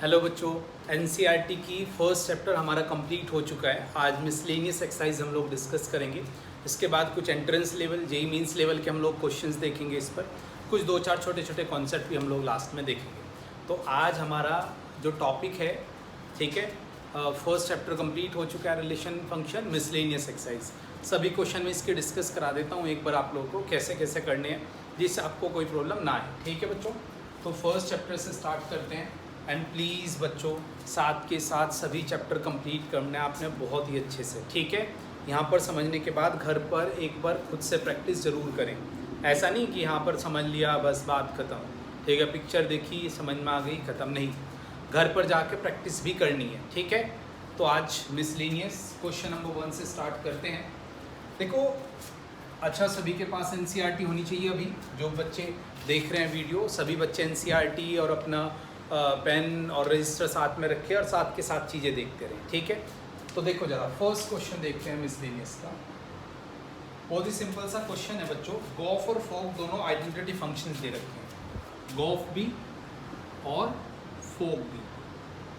Hello बच्चों, NCERT की first chapter हमारा कंप्लीट हो चुका है। आज मिसलेनियस एक्सरसाइज हम लोग डिस्कस करेंगे। इसके बाद कुछ entrance level, JEE mains level के हम लोग क्वेश्चंस देखेंगे। इस पर कुछ दो चार छोटे छोटे कॉन्सेप्ट भी हम लोग लास्ट में देखेंगे। तो आज हमारा जो टॉपिक है, ठीक है, फर्स्ट चैप्टर कंप्लीट हो चुका है, रिलेशन फंक्शन मिसलेनियस एक्सरसाइज। सभी क्वेश्चन में इसके डिस्कस करा देता हूँ एक बार आप लोगों को कैसे कैसे करने हैं, जिससे आपको कोई प्रॉब्लम ना आए। ठीक है बच्चों, तो फर्स्ट चैप्टर से स्टार्ट करते हैं। एंड प्लीज़ बच्चों, साथ के साथ सभी चैप्टर कंप्लीट करना है आपने बहुत ही अच्छे से। ठीक है, यहाँ पर समझने के बाद घर पर एक बार खुद से प्रैक्टिस ज़रूर करें। ऐसा नहीं कि यहाँ पर समझ लिया बस बात ख़त्म, ठीक है, पिक्चर देखी समझ में आ गई ख़त्म, नहीं, घर पर जाके प्रैक्टिस भी करनी है। ठीक है, तो आज मिसलेनियस क्वेश्चन नंबर 1 से स्टार्ट करते हैं। देखो, अच्छा, सभी के पास एनसीईआरटी होनी चाहिए। अभी जो बच्चे देख रहे हैं वीडियो, सभी बच्चे एनसीईआरटी और अपना पेन और रजिस्टर साथ में रखे और साथ के साथ चीज़ें देखते रहें। ठीक है, तो देखो जरा फर्स्ट क्वेश्चन देखते हैं मिसलेनियस का। बहुत ही सिंपल सा क्वेश्चन है बच्चों। गॉफ और फोक दोनों आइडेंटिटी फंक्शंस दे रखे हैं। गॉफ भी और फोक भी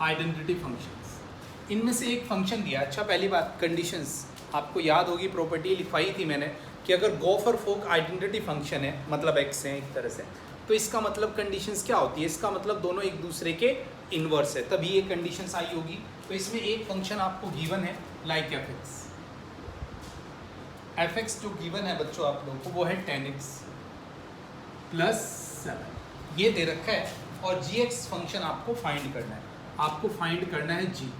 आइडेंटिटी फंक्शंस। इनमें से एक फंक्शन दिया। अच्छा, पहली बात, कंडीशंस आपको याद होगी, प्रॉपर्टी लिखवाई थी मैंने कि अगर गॉफ और फोक आइडेंटिटी फंक्शन है, मतलब एक्स है एक तरह से, तो इसका मतलब कंडीशंस क्या होती है? इसका मतलब दोनों एक दूसरे के इन्वर्स है, तभी ये कंडीशंस आई होगी। तो इसमें एक फंक्शन आपको गिवन है, लाइक एफ एक्स जो गिवन है बच्चों आप लोगों को, वो है 10x + 7, ये दे रखा है। और जी एक्स फंक्शन आपको फाइंड करना है। आपको फाइंड करना है जी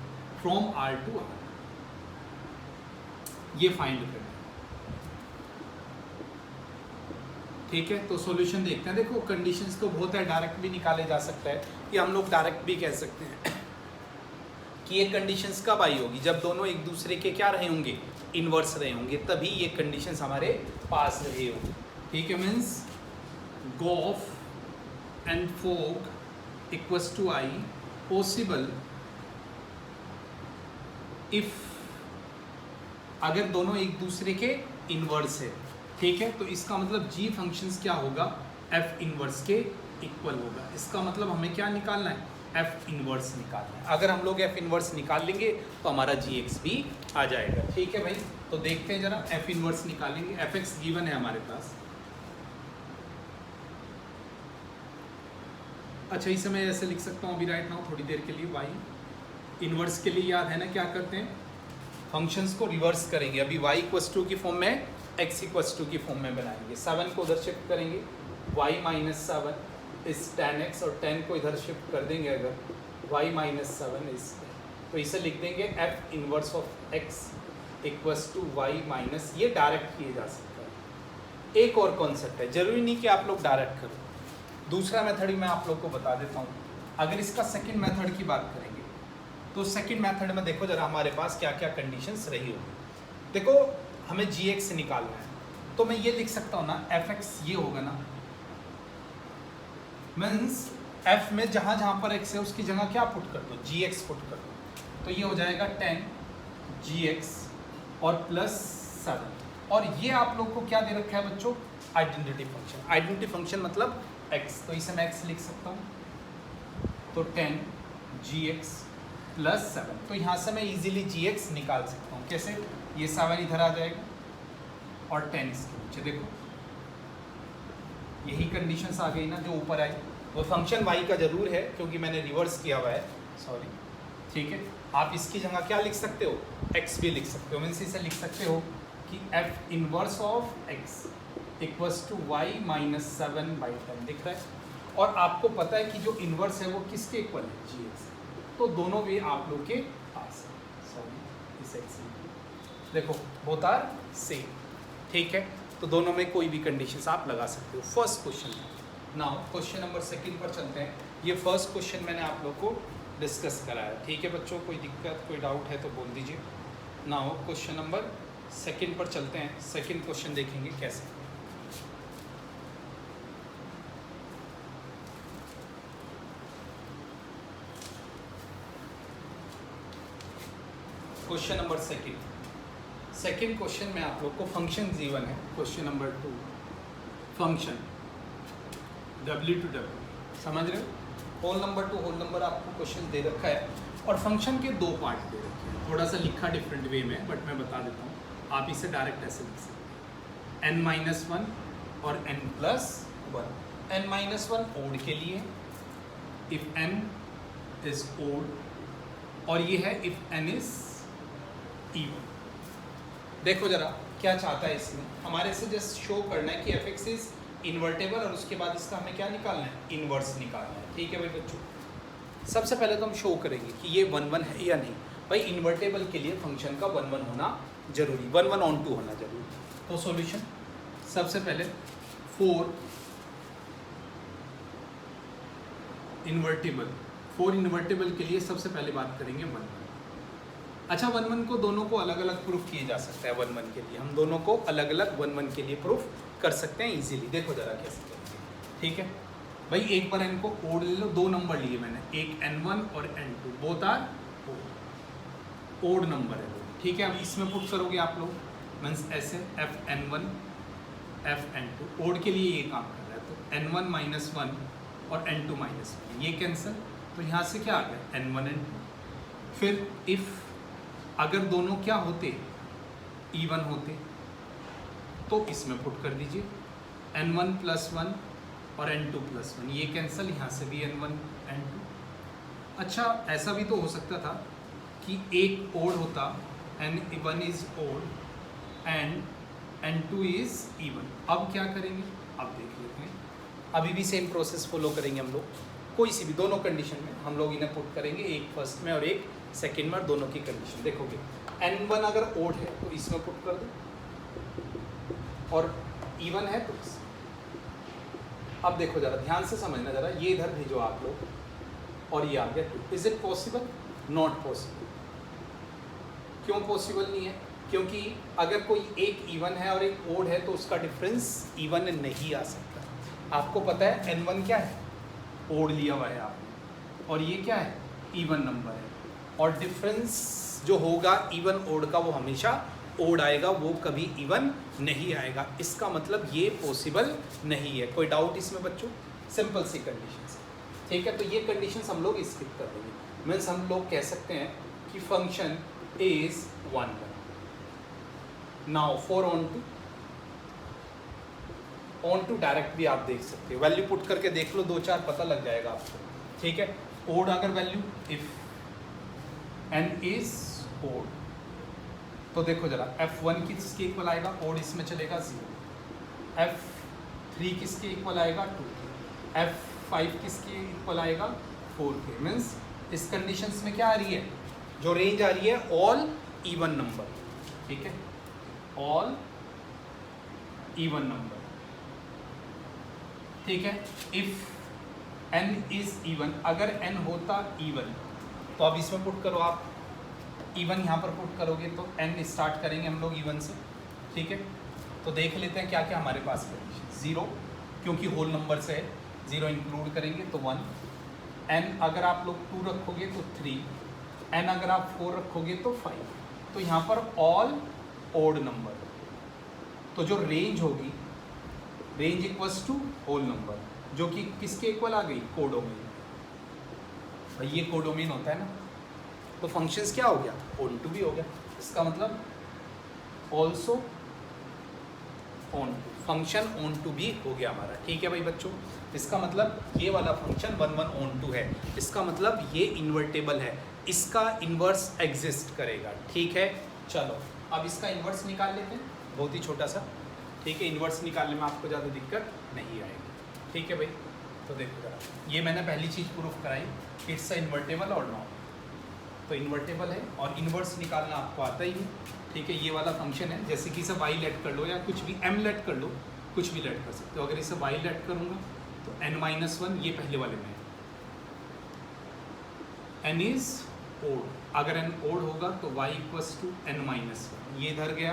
फ्रॉम R to R, ये फाइंड करना है। ठीक है, तो सॉल्यूशन देखते हैं। देखो, कंडीशंस तो बहुत है, डायरेक्ट भी निकाले जा सकता है, या हम लोग डायरेक्ट भी कह सकते हैं कि ये कंडीशंस कब आई होगी? जब दोनों एक दूसरे के क्या रहे होंगे, इन्वर्स रहे होंगे, तभी ये कंडीशंस हमारे पास रहे होंगे। ठीक है, means gof and fog equals to I possible if, अगर दोनों एक दूसरे के इन्वर्स है। ठीक है, तो इसका मतलब जी फंक्शंस क्या होगा? एफ इनवर्स के इक्वल होगा। इसका मतलब हमें क्या निकालना है? एफ इनवर्स निकालना है। अगर हम लोग एफ इनवर्स निकाल लेंगे तो हमारा जी एक्स भी आ जाएगा। ठीक है भाई, तो देखते हैं जरा, एफ इनवर्स निकालेंगे। एफ एक्स गिवन है हमारे पास। अच्छा, इसे मैं ऐसे लिख सकता हूँ अभी राइट नाउ, थोड़ी देर के लिए। वाई इनवर्स के लिए याद है ना क्या करते हैं? फंक्शंस को रिवर्स करेंगे। अभी y इक्वल्स टू की फॉर्म में, x इक्वल्स टू की फॉर्म में बनाएंगे। 7 को उधर शिफ्ट करेंगे, y - 7 इस 10x, और 10 को इधर शिफ्ट कर देंगे अगर, y - 7 इस, तो इसे लिख देंगे f inverse of x equals to y minus, ये डायरेक्ट किए जा सकता है। एक और कॉन्सेप्ट है, जरूरी नहीं कि आप लोग डायरेक्ट करो, दूसरा मेथड ही मैं आप लोग को बता देता हूँ। अगर इसका सेकेंड मेथड की बात करेंगे तो सेकंड मेथड में देखो जरा हमारे पास क्या क्या कंडीशंस रही होगी। देखो, हमें gx निकालना है, तो मैं ये लिख सकता हूँ ना, fx ये होगा ना, मीन्स f में जहाँ जहाँ पर x है उसकी जगह क्या पुट कर दो? gx पुट कर दो। तो ये हो जाएगा 10 gx और +7। और ये आप लोग को क्या दे रखा है बच्चों? Identity function. आइडेंटिटी फंक्शन मतलब x, तो इसे मैं x लिख सकता हूँ। तो 10 gx +7, तो यहाँ से मैं इजीली gx निकाल सकता हूँ। कैसे? ये 7 इधर आ जाएगा और 10 इसके नीचे। देखो, यही कंडीशंस आ गई ना जो ऊपर आई। वो फंक्शन y का जरूर है क्योंकि मैंने रिवर्स किया हुआ है, सॉरी। ठीक है, आप इसकी जगह क्या लिख सकते हो? x भी लिख सकते हो। मीन्स इसे लिख सकते हो कि f inverse of x equals to y - 7/10 दिख रहा है। और आपको पता है कि जो इनवर्स है वो किसके इक्वल है? gx। तो दोनों भी आप लोग के पास है, सॉरी इस एक्स, देखो बोथ आर सेम। ठीक है, तो दोनों में कोई भी कंडीशंस आप लगा सकते हो। First question. Now question number 2 पर चलते हैं। ये फर्स्ट क्वेश्चन मैंने आप लोग को डिस्कस कराया। ठीक है बच्चों, कोई दिक्कत, कोई डाउट है तो बोल दीजिए। नाउ क्वेश्चन नंबर 2 पर चलते हैं। सेकेंड क्वेश्चन देखेंगे कैसे। Question number 2। सेकेंड क्वेश्चन में आप लोग को फंक्शन गिवन है। Question number 2, function W to W, समझ रहे हो? Whole number to whole number आपको क्वेश्चन दे रखा है और फंक्शन के दो पार्ट दे रखे हैं, थोड़ा सा लिखा डिफरेंट वे में, बट मैं बता देता हूँ। आप इसे डायरेक्ट ऐसे लिख सकते हैं, n-1 और n+1। n-1 ओड के लिए, इफ n इज ओड, और ये है इफ n इज इवन। देखो जरा क्या चाहता है इसमें, हमारे से जस्ट शो करना है कि f(x) इज इन्वर्टेबल और उसके बाद इसका हमें क्या निकालना है, इन्वर्स निकालना है। ठीक है भाई बच्चों, सबसे पहले तो हम शो करेंगे कि ये 1-1 है या नहीं। भाई इन्वर्टेबल के लिए फंक्शन का 1-1 होना जरूरी, 1-1 ऑन टू होना जरूरी। तो सॉल्यूशन सबसे पहले 4 इन्वर्टेबल के लिए सबसे पहले बात करेंगे 1-1। अच्छा 1-1 को दोनों को अलग अलग प्रूफ किया जा सकता है। 1-1 के लिए हम दोनों को अलग अलग 1-1 के लिए प्रूफ कर सकते हैं इजीली। देखो जरा कैसे करेंगे। ठीक है भाई, एक बार n को ओड ले लो, दो नंबर लिए मैंने, एक n1 और n2, both are odd number है वो। ठीक है, अब इसमें पुट करोगे आप लोग, मीन्स ऐसे fn1 fn2, ओड के लिए ये काम कर रहा है, तो n1 -1 और n2 -1 ये कैंसिल, तो यहाँ से क्या आ गया n1 n2। फिर इफ अगर दोनों क्या होते, इवन होते, तो इसमें पुट कर दीजिए n1 + 1 और n2 + 1, ये कैंसिल, यहाँ से भी n1 n2। अच्छा ऐसा भी तो हो सकता था कि एक ओड होता, n1 is odd and n2 is even. अब क्या करेंगे, अब देख लेते हैं। अभी भी सेम प्रोसेस फॉलो करेंगे हम लोग, कोई सी भी दोनों कंडीशन में हम लोग इन्हें पुट करेंगे, एक फर्स्ट में और एक सेकेंड में, दोनों की कंडीशन देखोगे। n1 अगर ओड है तो इसमें पुट कर दो, और इवन है तो इस। अब देखो जरा ध्यान से समझना जरा, ये इधर भेजो आप लोग, और ये आ गया 2। Is it possible? Not possible. क्यों पॉसिबल नहीं है? क्योंकि अगर कोई एक इवन है और एक ओड है तो उसका डिफरेंस इवन नहीं आ सकता। आपको पता है n1 क्या है, ओड लिया हुआ है आपने, और ये क्या है, इवन नंबर है, और डिफरेंस जो होगा इवन ओड का वो हमेशा ओड आएगा, वो कभी इवन नहीं आएगा। इसका मतलब ये पॉसिबल नहीं है। कोई डाउट इसमें बच्चों? सिंपल सी कंडीशंस। ठीक है, तो ये कंडीशंस हम लोग स्किप कर देंगे। मीन्स हम लोग कह सकते हैं कि function is 1-1। Now 4 on to direct भी आप देख सकते हो, वैल्यू पुट करके देख लो, 2-4 पता लग जाएगा आपको। ठीक है, ओड अगर value if n is odd, तो देखो जरा f1 किसके इक्वल आएगा, ओड इसमें चलेगा 0, f3 किसके इक्वल आएगा 2, f5 किसके इक्वल आएगा 4 के। मीन्स इस कंडीशंस में क्या आ रही है, जो रेंज आ रही है ऑल इवन नंबर। ठीक है, ऑल इवन नंबर। ठीक है, इफ n इज इवन, अगर n होता इवन तो अब इसमें पुट करो आप, इवन यहाँ पर पुट करोगे तो n स्टार्ट करेंगे हम लोग इवन से। ठीक है, तो देख लेते हैं क्या क्या हमारे पास कंडीशन। 0 क्योंकि होल नंबर से है, 0 इंक्लूड करेंगे तो 1, n अगर आप लोग 2 रखोगे तो 3, n अगर आप 4 रखोगे तो 5। तो यहाँ पर ऑल ओड नंबर, तो जो रेंज होगी, range equals to whole number, जो कि किसके इक्वल आ गई, कोडोमेन। भाई ये कोडोमेन होता है ना, तो फंक्शंस क्या हो गया, ऑन टू भी हो गया। इसका मतलब also on to, function on to भी हो गया हमारा। ठीक है भाई बच्चों, इसका मतलब ये वाला फंक्शन 1-1 ऑन टू है, इसका मतलब ये इन्वर्टेबल है, इसका इन्वर्स एग्जिस्ट करेगा। ठीक है, चलो अब इसका इन्वर्स निकाल लेते हैं, बहुत ही छोटा सा। ठीक है, इन्वर्स निकालने में आपको ज़्यादा दिक्कत नहीं आएगी। ठीक है भाई, तो देखो जरा, ये मैंने पहली चीज़ प्रूफ कराई, इट्स इन्वर्टेबल और नॉट। तो इन्वर्टेबल है और इन्वर्स निकालना आपको आता ही है। ठीक है, ये वाला फंक्शन है, जैसे कि इसे y लेट कर लो या कुछ भी m लेट कर लो, कुछ भी लेट कर सकते हो। अगर इसे y लेट करूँगा तो n-1, ये पहले वाले में n इज ओड, अगर n ओड होगा तो y = n-1, ये इधर गया,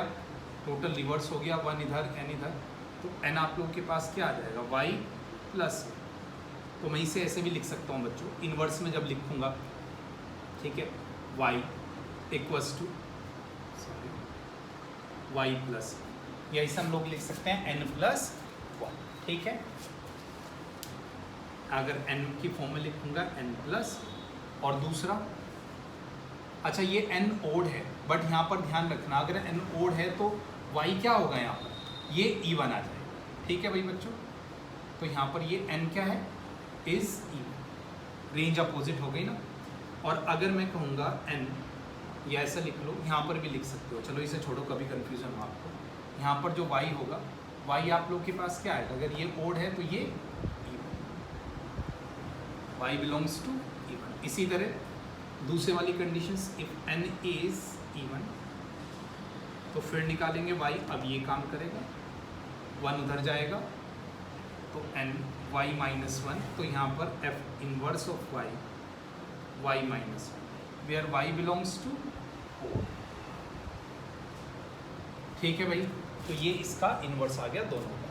टोटल रिवर्स हो गया, 1 इधर n इधर, तो n आप लोग के पास क्या आ जाएगा, y + 1। तो मैं इसे ऐसे भी लिख सकता हूँ बच्चों, इन्वर्स में जब लिखूँगा। ठीक है, y = y + 1, या इसे हम लोग लिख सकते हैं n + 1। ठीक है, अगर n की फॉर्म में लिखूंगा n प्लस, और दूसरा अच्छा ये n ओड है, बट यहाँ पर ध्यान रखना अगर n ओड है तो y क्या होगा यहाँ पर, ये even आ जाएगा। ठीक है भाई बच्चों, तो यहाँ पर ये n क्या है, इज even, रेंज अपोजिट हो गई ना। और अगर मैं कहूँगा n, या ऐसा लिख लो, यहाँ पर भी लिख सकते हो, चलो इसे छोड़ो कभी कन्फ्यूज़न हो आपको। यहाँ पर जो y होगा, y आप लोग के पास क्या आएगा, अगर ये ओड है तो ये even, y belongs to even। इसी तरह दूसरे वाली conditions, if n is even, तो फिर निकालेंगे y, अब ये काम करेगा, 1 उधर जाएगा तो n y माइनस 1, तो यहाँ पर f inverse of y, y minus 1, where y belongs to 4। ठीक है भाई, तो ये इसका इनवर्स आ गया दोनों का।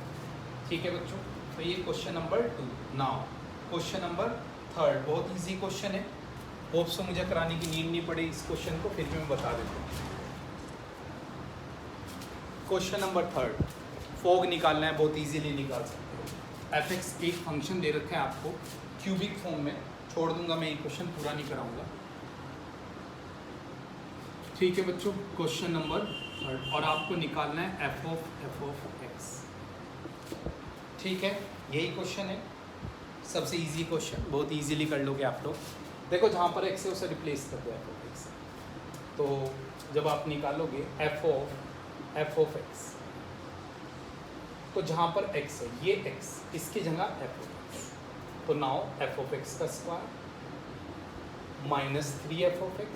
ठीक है बच्चों, तो ये question number 2। Now question number 3, बहुत इजी क्वेश्चन है, होप सो मुझे कराने की नीड नहीं पड़े इस क्वेश्चन को, फिर भी मैं बता देता हूँ। क्वेश्चन नंबर 3, फॉग निकालना है, बहुत इजीली निकाल सकते हो। एफ(x) एक फंक्शन दे रखा है आपको क्यूबिक फॉर्म में, छोड़ दूंगा मैं ये क्वेश्चन पूरा नहीं कराऊंगा। ठीक है बच्चों, क्वेश्चन नंबर 3, और आपको निकालना है f(x). ठीक है, यही क्वेश्चन है, सबसे इजी क्वेश्चन, बहुत इजीली कर लोगे आप लोग। देखो जहाँ पर x है उसे रिप्लेस कर दो f(x), तो जब आप निकालोगे f(x), तो जहाँ पर x है ये x, इसकी जगह f(x), तो नाउ f(x) का स्क्वायर माइनस 3f(x)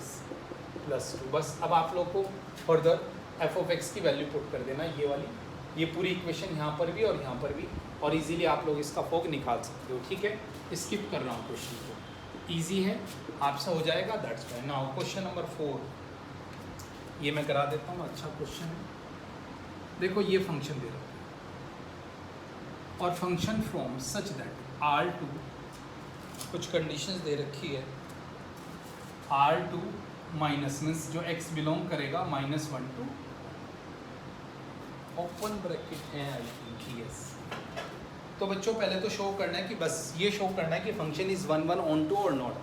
प्लस 2। बस अब आप लोग को फर्दर f(x) की वैल्यू पुट कर देना, ये वाली, ये पूरी इक्वेशन यहाँ पर भी और यहाँ पर भी, और इजीली आप लोग इसका फॉग निकाल सकते हो। ठीक है, स्किप कर रहा हूँ क्वेश्चन को, इजी है, आपसे हो जाएगा, that's why. Now question number 4, ये मैं करा देता हूँ, अच्छा क्वेश्चन है। देखो ये फंक्शन दे रहा है, और function from such that R2, कुछ कंडीशंस दे रखी है, R2 माइनस मीन्स जो x बिलोंग करेगा -1 टू ओपन ब्रैकेट है आई थिंक, यस। तो बच्चों पहले तो शो करना है कि बस ये शो करना है कि फंक्शन इज़ 1 1 ऑन टू और नॉट,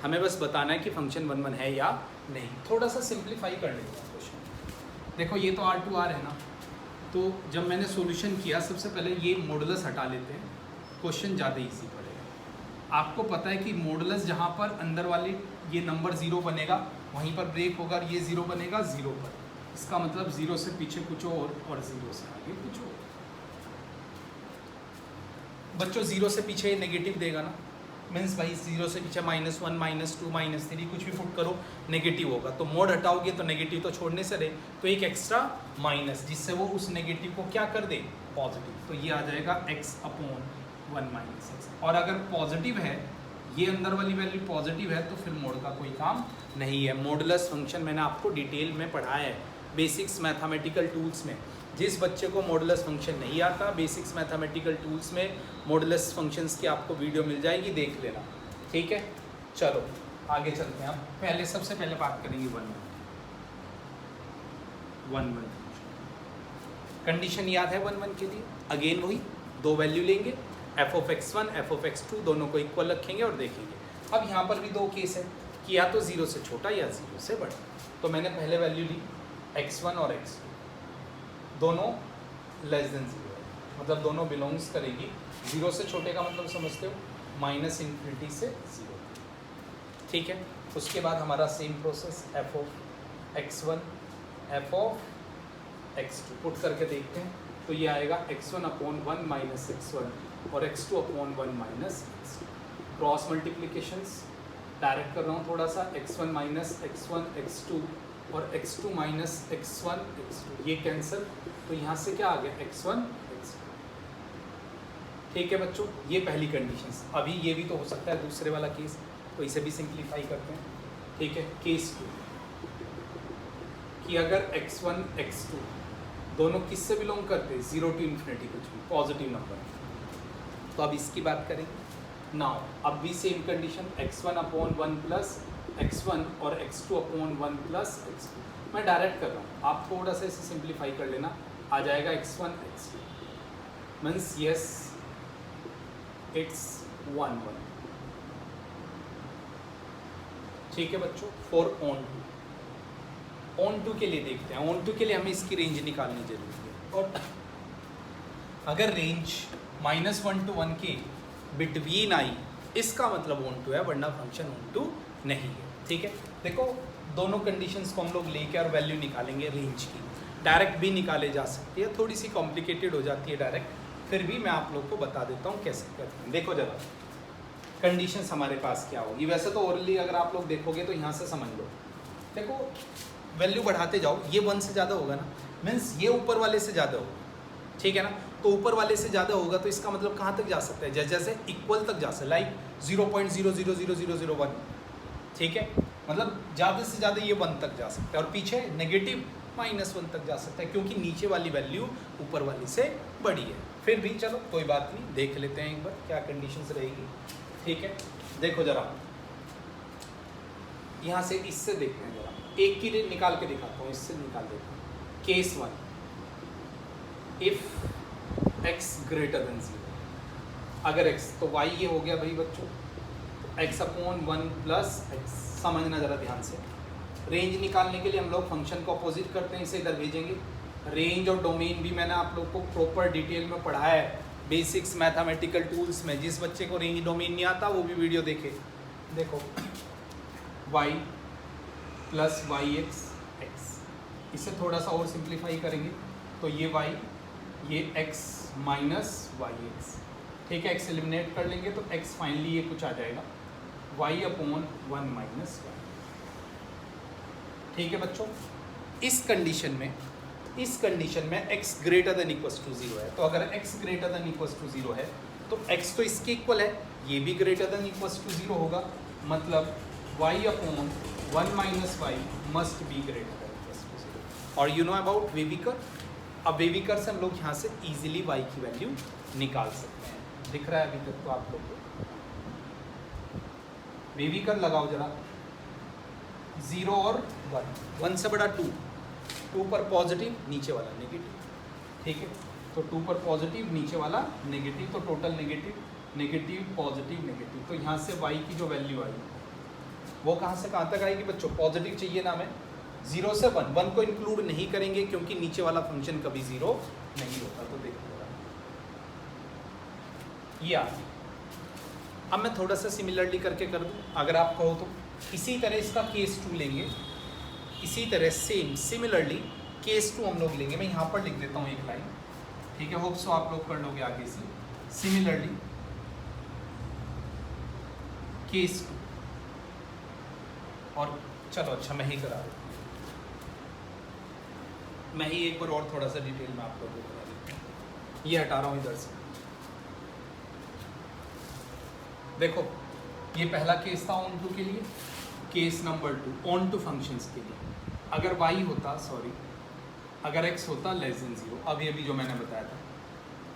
हमें बस बताना है कि फंक्शन 1 1 है या नहीं। थोड़ा सा सिंप्लीफाई कर लेते हैं क्वेश्चन। देखो ये तो R2R है ना, तो जब मैंने सॉल्यूशन किया, सबसे पहले ये मॉडुलस हटा लेते हैं, क्वेश्चन ज़्यादा इजी पड़ेगा। आपको पता है कि मॉडुलस जहाँ पर अंदर वाले ये नंबर 0 बनेगा वहीं पर ब्रेक होगा, ये 0 बनेगा 0 पर, इसका मतलब 0 से पीछे कुछ और 0 से आगे कुछ और। बच्चों 0 से पीछे नेगेटिव देगा ना, मीन्स भाई 0 से पीछे -1 -2 -3 कुछ भी पुट करो नेगेटिव होगा, तो मोड हटाओगे तो नेगेटिव तो छोड़ने से रहे, तो एक एक्स्ट्रा माइनस, जिससे वो उस नेगेटिव को क्या कर दे, पॉजिटिव, तो ये आ जाएगा x/1 - x। और अगर पॉजिटिव है, ये अंदर वाली वैल्यू पॉजिटिव है, तो फिर मोड का कोई काम नहीं है। मॉडुलस फंक्शन मैंने आपको डिटेल में पढ़ाया है बेसिक्स मैथमेटिकल टूल्स में। जिस बच्चे को मॉडुलस फंक्शन नहीं आता, बेसिक्स मैथमेटिकल टूल्स में मॉडुलस फंक्शंस की आपको वीडियो मिल जाएगी, देख लेना। ठीक है, चलो आगे चलते हैं। हम सबसे पहले बात करेंगे 1 1 कंडीशन याद है 1 1 के लिए, अगेन वही 2 वैल्यू लेंगे, f(x1) f(x2) दोनों को इक्वल रखेंगे और देखेंगे। अब यहाँ पर भी 2 केस है कि या तो 0 से छोटा या 0 से बड़ा, तो मैंने पहले वैल्यू ली x1 और x2, दोनों लेस देन 0 है, मतलब दोनों बिलोंग्स करेगी 0 से छोटे का मतलब समझते हो, -∞ से 0। ठीक है, उसके बाद हमारा same process f(x1) f(x2) put करके देखते हैं, तो ये आएगा x1/1 - x1 और x2/1 - x2। Cross multiplications direct कर रहा हूँ थोड़ा सा, x1 - x1 x2 और x2 - x1 x2, ये कैंसिल, तो यहाँ से क्या आ गया x1 x2। ठीक है बच्चों, ये पहली कंडीशंस। अभी ये भी तो हो सकता है दूसरे वाला केस, तो इसे भी सिंप्लीफाई करते हैं। ठीक है, केस 2 कि अगर x1 x2 दोनों किससे बिलोंग करते हैं, 0 to ∞, कुछ भी पॉजिटिव नंबर, तो अब इसकी बात करेंगे। नाउ अब भी same condition, x1/1 plus x1 और x2/1 प्लस x2। मैं डायरेक्ट कर रहा हूँ, आप थोड़ा सा इसे सिंप्लीफाई कर लेना, आ जाएगा x1 x2 means yes it's 1 1। ठीक है बच्चों, फॉर ऑन टू के लिए देखते हैं। ऑन टू के लिए हमें इसकी रेंज निकालनी जरूरी है, और अगर रेंज -1 to 1 के बिटवीन आई, इसका मतलब ऑन टू है, वरना फंक्शन ऑन टू नहीं है। ठीक है, देखो दोनों कंडीशंस को हम लोग लेके और वैल्यू निकालेंगे रेंज की। डायरेक्ट भी निकाले जा सकती है, थोड़ी सी कॉम्प्लिकेटेड हो जाती है डायरेक्ट, फिर भी मैं आप लोग को बता देता हूँ कैसे करते हैं। देखो जरा कंडीशंस हमारे पास क्या होगी। वैसे तो ओरली अगर आप लोग देखोगे तो यहाँ से समझ लो। देखो वैल्यू बढ़ाते जाओ, ये 1 से ज़्यादा होगा ना, मीन्स ये ऊपर वाले से ज़्यादा होगा। ठीक है ना, तो ऊपर वाले से ज़्यादा होगा तो इसका मतलब कहाँ तक जा सकता है, जैसे जैसे इक्वल तक जा सकता है, लाइक 0.000001। ठीक है, मतलब ज़्यादा से ज़्यादा ये 1 तक जा सकता है, और पीछे नेगेटिव -1 तक जा सकता है, क्योंकि नीचे वाली वैल्यू ऊपर वाली से बड़ी है। फिर भी चलो कोई बात नहीं, देख लेते हैं एक बार क्या कंडीशंस रहेगी। ठीक है, देखो जरा यहाँ से इससे देखते हैं, जरा एक की निकाल के दिखाता हूँ, इससे निकाल देता हूँ। Case 1, if x greater then 0, अगर x तो y ये हो गया भाई बच्चों, तो x/1 + x। समझना ज़रा ध्यान से, रेंज निकालने के लिए हम लोग फंक्शन को अपोजिट करते हैं, इसे इधर भेजेंगे। रेंज और डोमेन भी मैंने आप लोग को प्रॉपर डिटेल में पढ़ाया है बेसिक्स मैथमेटिकल टूल्स में। जिस बच्चे को रेंज डोमेन नहीं आता वो भी वीडियो देखे। देखो y + yx x, इसे थोड़ा सा और सिंप्लीफाई करेंगे तो ये y, ये x - yx। ठीक है, x एलिमिनेट कर लेंगे तो x फाइनली ये कुछ आ जाएगा y/1 - y। ठीक है बच्चों, इस कंडीशन में x greater than equal to 0 है। तो अगर x greater than equal to 0 है तो x तो इसके इक्वल है, ये भी ग्रेटर देन इक्वल टू 0 होगा, मतलब y/1 - y must be greater than equal to 0। और यू नो अबाउट वेविकर, अब वेविकर से हम लोग यहाँ से इजीली y की वैल्यू निकाल सकते हैं। दिख रहा है अभी तक तो आप लोग को? वेविकर लगाओ जरा, 0 और 1, 1 से बड़ा 2, 2 पर पॉजिटिव नीचे वाला नेगेटिव। ठीक है, तो 2 पर पॉजिटिव नीचे वाला नेगेटिव, तो total negative negative positive negative. तो यहाँ से y की जो वैल्यू आई वो कहाँ से कहाँ तक आएगी बच्चों? पॉजिटिव चाहिए ना हमें, 0 से 1, 1 को इंक्लूड नहीं करेंगे क्योंकि नीचे वाला फंक्शन कभी 0 नहीं होता। तो देखो ये आ गई। अब मैं थोड़ा सा सिमिलरली करके कर दूँ, अगर आप कहो तो इसी तरह इसका केस 2 लेंगे, इसी तरह सेम सिमिलरली केस 2 हम लोग लेंगे। मैं यहाँ पर लिख देता हूँ एक लाइन। ठीक है, होप सो आप लोग कर लोगे आगे से। सिमिलरली केस 2, और चलो अच्छा मैं ही करा देता हूँ, मैं ही एक बार और थोड़ा सा डिटेल में आप लोगों को बता देता हूँ। ये हटा रहा हूँ इधर से। देखो ये पहला केस था ऑन टू के लिए, case number 2 onto functions के लिए। अगर y होता, सॉरी, अगर x होता <0, अभी जो मैंने बताया था,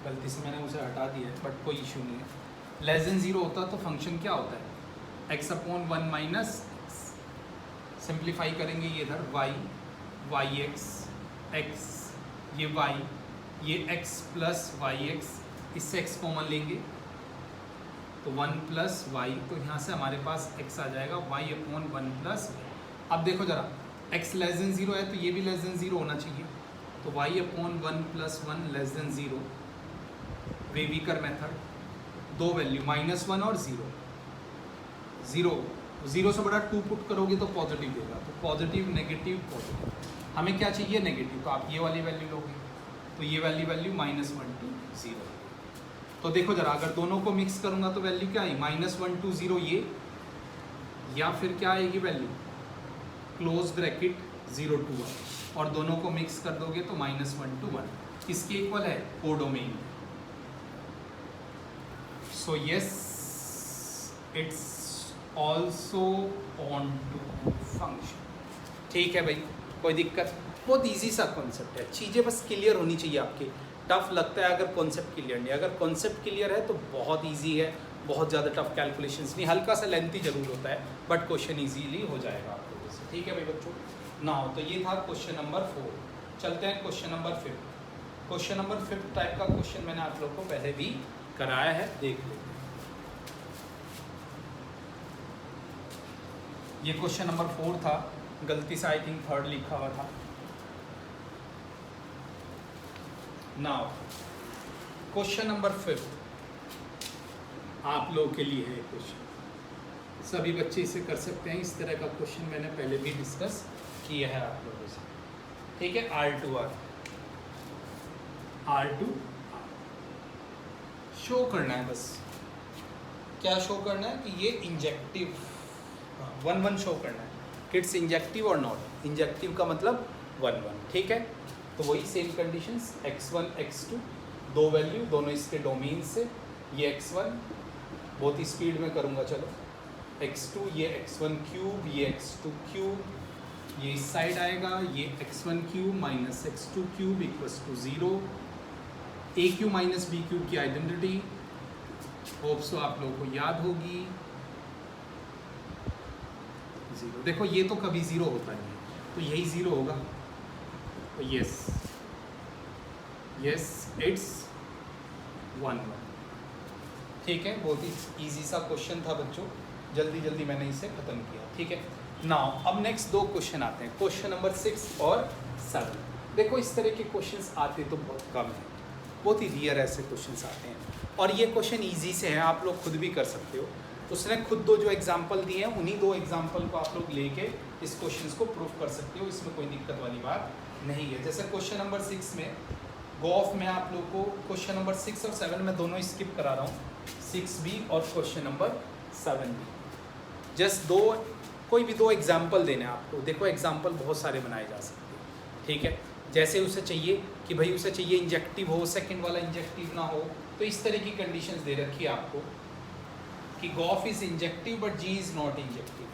गलती से मैंने उसे हटा दिया है बट कोई इशू नहीं है। <0 होता तो फंक्शन क्या होता है? x/1 - x। सिंप्लीफाई करेंगे ये इधर y, yx, x, ये y, ये x + yx, इससे x कॉमन लेंगे तो 1 + y, तो यहाँ से हमारे पास x आ जाएगा y/1 + y। अब देखो जरा, x <0 है तो ये भी <0 होना चाहिए, तो y/1 + 1 <0। वेविकर मेथड, दो वैल्यू -1 और 0, 0 से बड़ा 2 पुट करोगे तो पॉजिटिव देगा, तो पॉजिटिव नेगेटिव पॉजिटिव। हमें क्या चाहिए? नेगेटिव, तो आप ये वाली वैल्यू लोगे, तो ये वाली वैल्यू -1 to 0। तो देखो जरा, अगर दोनों को मिक्स करूंगा तो वैल्यू क्या आई? -1 to 0 ये, या फिर क्या आएगी वैल्यू? क्लोज ब्रैकेट 0 to 1, और दोनों को मिक्स कर दोगे तो -1 to 1। किसके इक्वल है? Codomain. So yes, it's also on to function. ठीक है भाई, कोई दिक्कत? बहुत इजी सा कॉन्सेप्ट है, चीज़ें बस क्लियर होनी चाहिए आपके। टफ लगता है अगर कॉन्सेप्ट क्लियर नहीं, अगर कॉन्सेप्ट क्लियर है तो बहुत इजी है, बहुत ज़्यादा टफ कैलकुलेशंस नहीं, हल्का सा लेंथी जरूर होता है बट क्वेश्चन इजीली हो जाएगा आप लोगों से। ठीक है भाई बच्चों, ना हो तो ये था क्वेश्चन नंबर 4। चलते हैं question number 5। Question number 5 type का क्वेश्चन मैंने आप लोग को पहले भी कराया है, देख लेते हैं। ये क्वेश्चन नंबर 4 था, गलती से आई थिंक 3rd लिखा हुआ था। नाउ क्वेश्चन नंबर 5 आप लोगों के लिए है क्वेश्चन, सभी बच्चे इसे कर सकते हैं। इस तरह का क्वेश्चन मैंने पहले भी डिस्कस किया है आप लोगों से, ठीक है। R2 शो करना है, बस क्या शो करना है कि ये इंजेक्टिव 1 1 शो करना है, किड्स इंजेक्टिव और नॉट इंजेक्टिव का मतलब 1 1, ठीक है। तो वही सेम कंडीशंस x1 x2 दो वैल्यू, दोनों इसके डोमेन से, ये x1 बहुत ही स्पीड में करूँगा, चलो x2 ये x1 क्यूब, ये x2 क्यूब, ये इस साइड आएगा, ये x1 cube minus x2 cube equals to 0। A cube minus b cube की आइडेंटिटी होप सो आप लोगों को याद होगी, 0। देखो ये तो कभी 0 होता नहीं है, तो यही 0 होगा। तो यस इट्स 1 1, ठीक है। बहुत ही इजी सा क्वेश्चन था बच्चों, जल्दी जल्दी मैंने इसे ख़त्म किया, ठीक है। नाउ अब नेक्स्ट 2 क्वेश्चन आते हैं, क्वेश्चन नंबर 6 और 7। देखो इस तरह के क्वेश्चंस आते तो बहुत कम है, बहुत ही रियर ऐसे क्वेश्चंस आते हैं, और ये क्वेश्चन इजी से है, आप लोग खुद भी कर सकते हो। उसने खुद 2 जो एग्जाम्पल दिए हैं, उन्हीं 2 एग्जाम्पल को आप लोग लेके इस क्वेश्चन को प्रूफ कर सकते हो, इसमें कोई दिक्कत वाली बात नहीं है। जैसे क्वेश्चन नंबर 6 में गॉफ में आप लोग को क्वेश्चन नंबर 6 और 7 में दोनों स्किप करा रहा हूँ, 6B और क्वेश्चन नंबर 7B। जस्ट कोई भी 2 एग्जाम्पल देने हैं आपको। देखो एग्जाम्पल बहुत सारे बनाए जा सकते हैं, ठीक है। जैसे उसे चाहिए कि भाई उसे चाहिए इंजेक्टिव हो, सेकंड वाला इंजेक्टिव ना हो, तो इस तरह की कंडीशंस दे रखी है आपको कि gof is injective but g is not injective.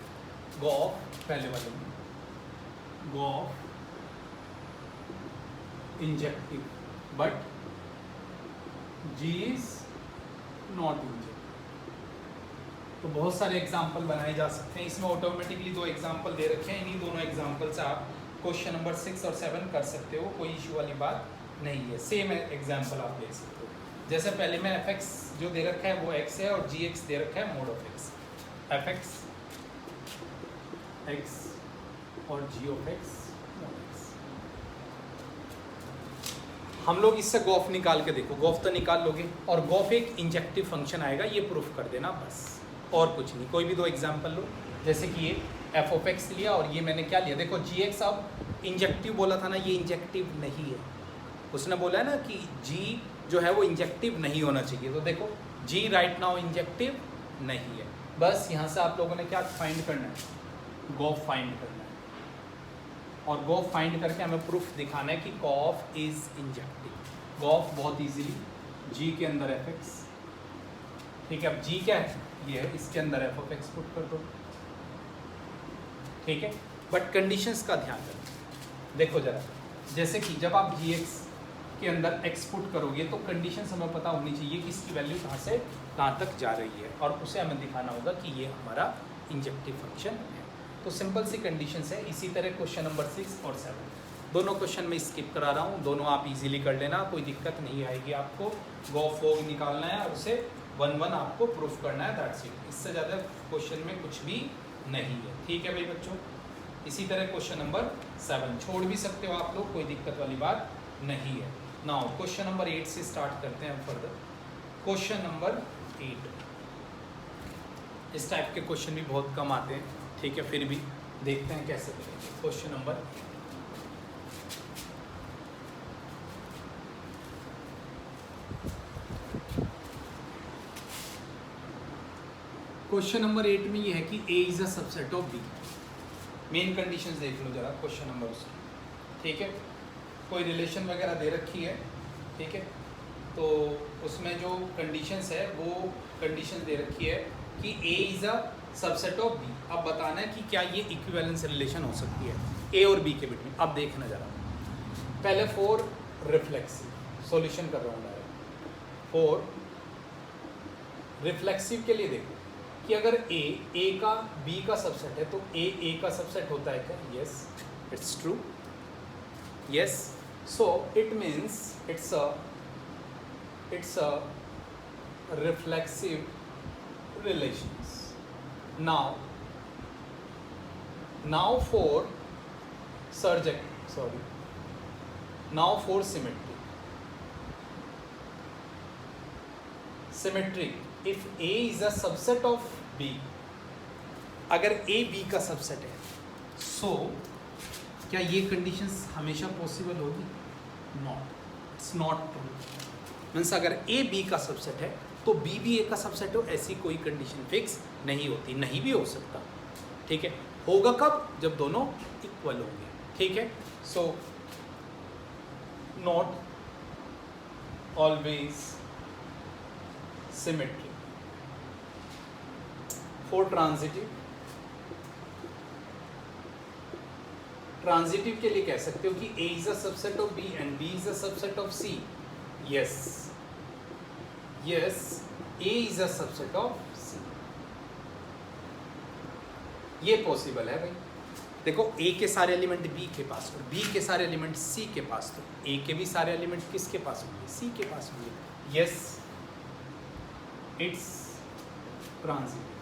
Gof पहले वाले में gof injective but g is not injective. तो बहुत सारे एग्जाम्पल बनाए जा सकते हैं, इसमें ऑटोमेटिकली 2 एग्जाम्पल दे रखे हैं, इन्हीं दोनों एग्जाम्पल से आप क्वेश्चन नंबर 6 और 7 कर सकते हो, कोई इशू वाली बात नहीं है। सेम एग्जाम्पल आप ले सकते हो। जैसे पहले में fx जो दे रखा है वो x है, और gx दे रखा है mode of x। fx x और g of x mode x। हम लोग इससे गॉफ निकाल के देखो, गॉफ तो निकाल लोगे, और गॉफ एक इंजेक्टिव फंक्शन आएगा, ये प्रूफ कर देना बस, और कुछ नहीं। कोई भी 2 एग्जाम्पल लो, जैसे कि ये f ऑफ x लिया और ये मैंने क्या लिया, देखो gx अब इंजेक्टिव बोला था ना, ये इंजेक्टिव नहीं है। उसने बोला है ना कि g जो है वो इंजेक्टिव नहीं होना चाहिए, तो देखो g राइट नाउ इंजेक्टिव नहीं है। बस यहाँ से आप लोगों ने क्या फाइंड करना है, गॉफ फाइंड करना है, और गॉफ फाइंड करके हमें प्रूफ दिखाना है कि गॉफ इज इंजेक्टिव। गॉफ बहुत इजीली g के अंदर fx, ठीक है। अब g क्या है, ये है, इसके अंदर f ऑफ x पुट कर दो, ठीक है। बट कंडीशंस का ध्यान रखो, देखो जरा, जैसे कि जब आप gx के अंदर x पुट करोगे तो कंडीशंस हमें पता होनी चाहिए कि इसकी वैल्यू कहाँ से कहाँ तक जा रही है, और उसे हमें दिखाना होगा कि ये हमारा इंजेक्टिव फंक्शन है। तो सिंपल सी कंडीशंस है। इसी तरह क्वेश्चन नंबर 6 और 7 दोनों क्वेश्चन में स्किप करा रहा हूँ, दोनों आप इजीली कर लेना, कोई दिक्कत नहीं आएगी आपको। गॉफ वॉग निकालना है और उसे 1 1 आपको प्रूफ करना है, दैट्स इट। इससे ज़्यादा क्वेश्चन में कुछ भी नहीं है, ठीक है भाई बच्चों। इसी तरह क्वेश्चन नंबर 7 छोड़ भी सकते हो आप लोग, कोई दिक्कत वाली बात नहीं है। नाउ क्वेश्चन नंबर 8 से स्टार्ट करते हैं फर्दर। क्वेश्चन नंबर 8, इस टाइप के क्वेश्चन भी बहुत कम आते हैं, ठीक है, फिर भी देखते हैं कैसे करेंगे। क्वेश्चन नंबर 8 में ये है कि A is a subset of B। Main conditions देख लो जरा क्वेश्चन नंबर उसकी, ठीक है। कोई रिलेशन वगैरह दे रखी है, ठीक है, तो उसमें जो कंडीशंस है वो कंडीशन दे रखी है कि A is a subset of B। अब बताना है कि क्या ये इक्विवेलेंस रिलेशन हो सकती है A और B के बीच में। अब देखना ज़रा, पहले फॉर रिफ्लेक्सिव सॉल्यूशन कर रहा हूँ डायरेक्ट। फॉर रिफ्लेक्सिव के लिए देखो कि अगर A का B का सबसेट है तो A का सबसेट होता है क्या? Yes, it's true. Yes, so it means it's a reflexive relations. Now now for now for symmetry if A is a subset of B, अगर A B का सबसेट है, सो क्या ये कंडीशंस हमेशा पॉसिबल होगी? Not, it's not true. Means अगर A B का subset है तो B भी A का सबसेट हो, ऐसी कोई कंडीशन फिक्स नहीं होती, नहीं भी हो सकता। ठीक है, होगा कब? जब दोनों इक्वल होंगे। ठीक है, so not always symmetry for transitive. Transitive के लिए कह सकते हो कि A is a subset of B and B is a subset of C। Yes, A is a subset of C। ये पॉसिबल है भाई। देखो, A के सारे एलिमेंट B के पास हो, B के सारे एलिमेंट C के पास हो, A के भी सारे एलिमेंट किसके पास होंगे? C के पास होंगे। Yes, it's transitive.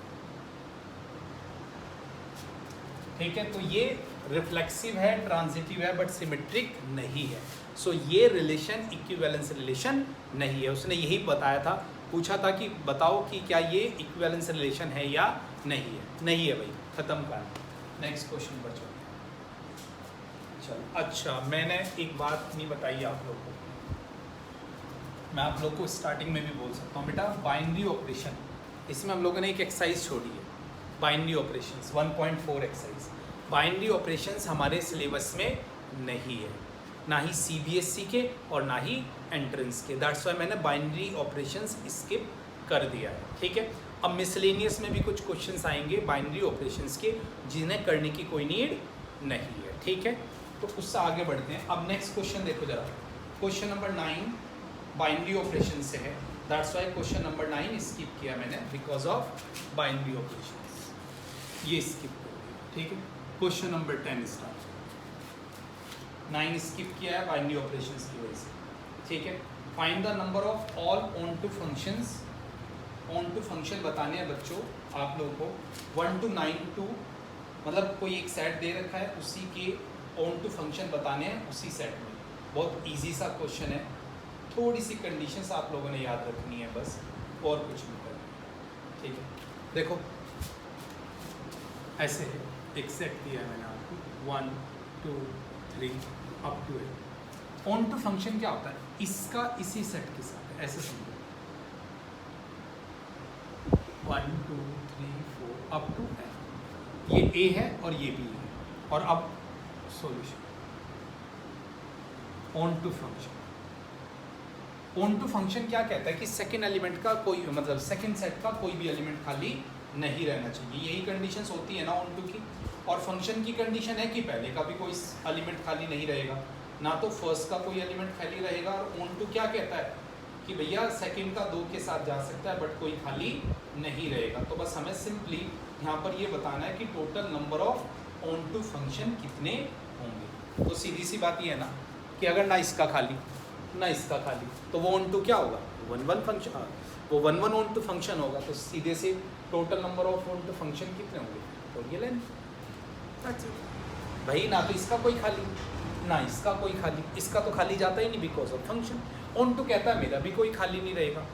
ठीक है, तो ये रिफ्लेक्सिव है, ट्रांजिटिव है, बट सिमेट्रिक नहीं है। सो ये रिलेशन इक्विवेलेंस रिलेशन नहीं है। उसने यही बताया था, पूछा था कि बताओ कि क्या ये इक्विवेलेंस रिलेशन है या नहीं है। नहीं है भाई, खत्म कर। नेक्स्ट क्वेश्चन पर चलो। अच्छा, मैंने एक बात नहीं बताई आप लोगों को, मैं आप लोग को स्टार्टिंग में भी बोल सकता हूँ। बेटा, बाइनरी ऑपरेशन, इसमें हम लोगों ने एक एक्सरसाइज छोड़ी है, binary operations 1.4 exercise. Binary operations हमारे सिलेबस में नहीं है, ना ही CBSE के और ना ही एंट्रेंस के। दैट्स वाई मैंने बाइनरी ऑपरेशंस स्किप कर दिया है। ठीक है, अब मिसलेनियस में भी कुछ क्वेश्चंस आएंगे बाइनरी ऑपरेशंस के, जिन्हें करने की कोई नीड नहीं है। ठीक है, तो उससे आगे बढ़ते हैं। अब नेक्स्ट क्वेश्चन देखो जरा, क्वेश्चन नंबर 9 बाइनरी ऑपरेशन से है। That's why question number 9 skip किया मैंने बिकॉज ऑफ बाइनरी ऑपरेशंस, ये स्किप कर दिया। ठीक है, क्वेश्चन नंबर 10 स्टार्ट। 9 स्किप किया है बाइनरी ऑपरेशंस की वजह से। ठीक है, find the number of all onto functions. On to function बताने हैं बच्चों आप लोगों को 1 to 92, मतलब कोई एक सेट दे रखा है, उसी के ऑन टू फंक्शन बताने हैं उसी सेट में। बहुत इजी सा क्वेश्चन है, थोड़ी सी कंडीशंस आप लोगों ने याद रखनी है बस, और कुछ नहीं करना। ठीक है, देखो ऐसे है, एक सेट दिया है मैंने आपको 1 2 3 up to 8। On to function क्या होता है? इसका इसी सेट के साथ, ऐसे समझो 1 2 3 4 अप टू n। ये A है और ये B है। और अब solution on to function. On to function क्या कहता है कि सेकंड एलिमेंट का कोई, मतलब सेकंड सेट का कोई भी एलिमेंट खाली नहीं रहना चाहिए। यही कंडीशंस होती है ना ऑन टू की। और फंक्शन की कंडीशन है कि पहले का भी कोई एलिमेंट खाली नहीं रहेगा, ना तो फर्स्ट का कोई एलिमेंट खाली रहेगा। और ऑन टू क्या कहता है कि भैया सेकंड का 2 के साथ जा सकता है बट कोई खाली नहीं रहेगा। तो बस हमें सिंपली यहाँ पर ये बताना है कि total number of on to function कितने होंगे। तो सीधी सी बात ये है ना कि अगर ना इसका खाली ना इसका खाली, तो वो ऑन टू क्या होगा? 1 फंक्शन, वो 1 ऑन टू फंक्शन होगा। तो सीधे से total number of on to function कितने होंगे? तो ये लेंथ भाई, ना तो इसका कोई खाली ना इसका कोई खाली, इसका तो खाली जाता ही नहीं because of function. On to कहता है मेरा भी कोई खाली नहीं रहेगा।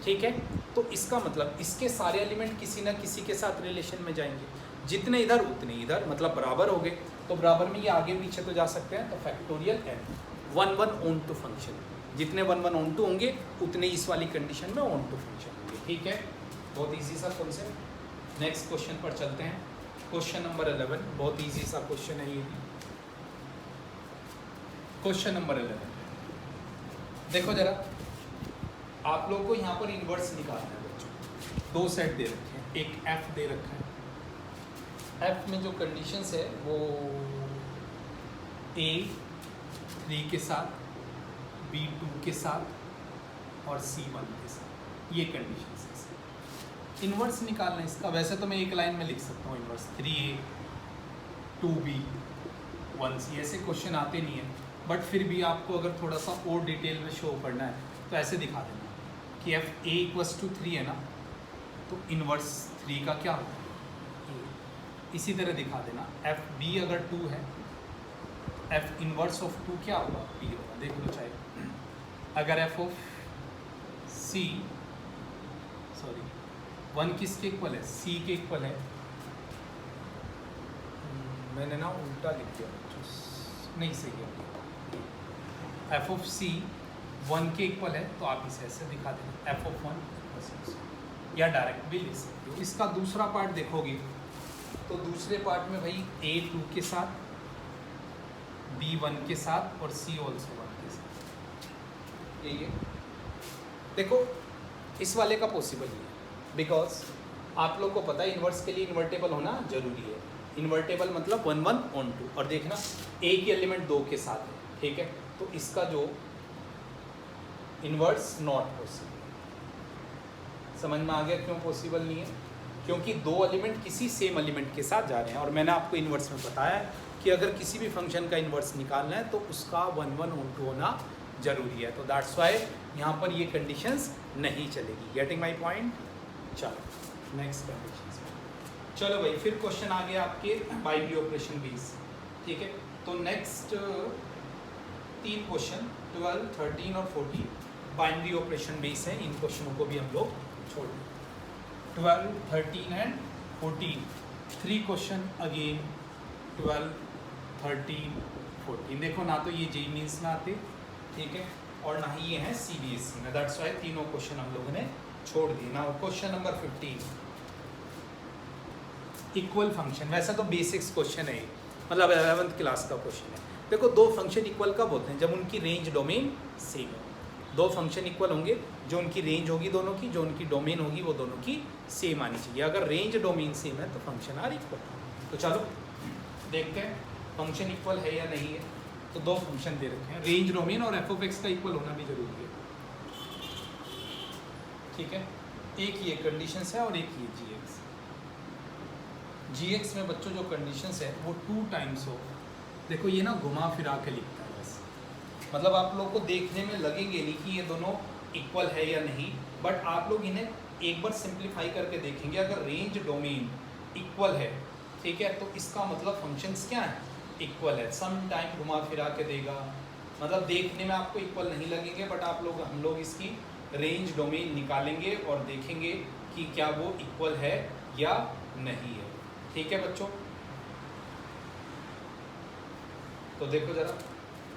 ठीक है, तो इसका मतलब इसके सारे एलिमेंट किसी ना किसी के साथ रिलेशन में जाएंगे, जितने इधर उतने इधर, मतलब बराबर हो गए। तो बराबर में ये आगे पीछे तो जा सकते हैं, तो factorial n 1 on to function, जितने 1 ऑन टू होंगे उतने इस वाली कंडीशन में ऑन टू फंक्शन होंगे। ठीक है, बहुत इजी सा कॉन्सेप्ट। नेक्स्ट क्वेश्चन पर चलते हैं, क्वेश्चन नंबर 11। बहुत इजी सा क्वेश्चन है ये भी। क्वेश्चन नंबर 11 देखो जरा, आप लोग को यहाँ पर इन्वर्स निकालना है बच्चों। 2 सेट दे रखे हैं, एक f दे रखा है। f में जो कंडीशंस है वो a 3 के साथ, b 2 के साथ और c 1 के साथ, ये कंडीशंस है। इन्वर्स निकालना है इसका। वैसे तो मैं एक लाइन में लिख सकता हूँ इन्वर्स 3a 2b 1c, ऐसे क्वेश्चन आते नहीं हैं। बट फिर भी आपको अगर थोड़ा सा और डिटेल में शो करना है तो ऐसे दिखा देना कि f a = 3 है ना, तो इन्वर्स 3 का क्या होगा? इसी तरह दिखा देना, एफ बी अगर 2 है, एफ इनवर्स ऑफ 2 क्या होगा, बी होगा। देख लो चाहे अगर एफ ऑफ सी, सॉरी 1 किसके इक्वल है, सी के इक्वल है। मैंने ना उल्टा लिख दिया, नहीं सही है। एफ ऑफ सी 1 के इक्वल है तो आप इसे ऐसे दिखा देना, एफ ऑफ 1 या डायरेक्ट भी ले सकते हो। इसका दूसरा पार्ट देखोगे तो दूसरे पार्ट में भाई ए 2 के साथ, बी 1 के साथ और सी ऑल्सो 1 के साथ, यही है। देखो इस वाले का पॉसिबल नहीं है, बिकॉज आप लोग को पता है इन्वर्स के लिए इन्वर्टेबल होना जरूरी है। इन्वर्टेबल मतलब 1 1 ऑन 2, और देखना ए की एलिमेंट 2 के साथ है, ठीक है। तो इसका जो इन्वर्स नॉट पॉसिबल, समझ में आ गया क्यों पॉसिबल नहीं है, क्योंकि 2 एलिमेंट किसी सेम एलिमेंट के साथ जा रहे हैं। और मैंने आपको इन्वर्स में बताया कि अगर किसी भी फंक्शन का इन्वर्स निकालना है तो उसका 1 1 ऑन 2 होना जरूरी है। तो दैट्स वाई यहाँ पर ये कंडीशंस नहीं चलेगी। Getting my point. चलो नेक्स्ट कंडीशन। चलो भाई फिर क्वेश्चन आ गया आपके बाइनरी ऑपरेशन बेस, ठीक है। तो नेक्स्ट 3 क्वेश्चन 12, 13 और 14 बाइनरी ऑपरेशन बेस है। इन क्वेश्चनों को भी हम लोग छोड़ दें। 12, 13 एंड 14 3 क्वेश्चन अगेन 12, 13, 14। देखो ना तो ये जेईई मेंस में आते, ठीक है, और ना ही ये हैं सीबीएसई में। दैट्स वाई तीनों क्वेश्चन हम लोगों ने छोड़ दिए ना। Question number 15 equal function. वैसा तो बेसिक्स क्वेश्चन है, मतलब 11th क्लास का क्वेश्चन है। देखो 2 फंक्शन इक्वल कब होते हैं, जब उनकी रेंज डोमेन सेम हो। 2 फंक्शन इक्वल होंगे जो उनकी रेंज होगी दोनों की, जो उनकी डोमेन होगी वो दोनों की सेम आनी चाहिए। अगर रेंज डोमेन सेम है तो फंक्शन आर इक्वल। तो चलो देखते हैं फंक्शन इक्वल है या नहीं है। तो 2 फंक्शन दे रखे हैं, रेंज डोमेन और एफ ऑफ एक्स का इक्वल होना भी जरूरी है, ठीक है। एक ये कंडीशंस है और एक ये जी एक्स। जी एक्स में बच्चों जो कंडीशंस है वो 2 टाइम्स हो। देखो ये ना घुमा फिरा के लिखता है बस, मतलब आप लोग को देखने में लगेंगे नहीं कि ये दोनों इक्वल है या नहीं, बट आप लोग इन्हें एक बार सिंप्लीफाई करके देखेंगे। अगर रेंज डोमेन इक्वल है, ठीक है, तो इसका मतलब फंक्शंस क्या है, इक्वल है। सम टाइम घुमा फिरा के देगा, मतलब देखने में आपको इक्वल नहीं लगेंगे, बट हम लोग इसकी रेंज डोमेन निकालेंगे और देखेंगे कि क्या वो इक्वल है या नहीं है, ठीक है बच्चों। तो देखो ज़रा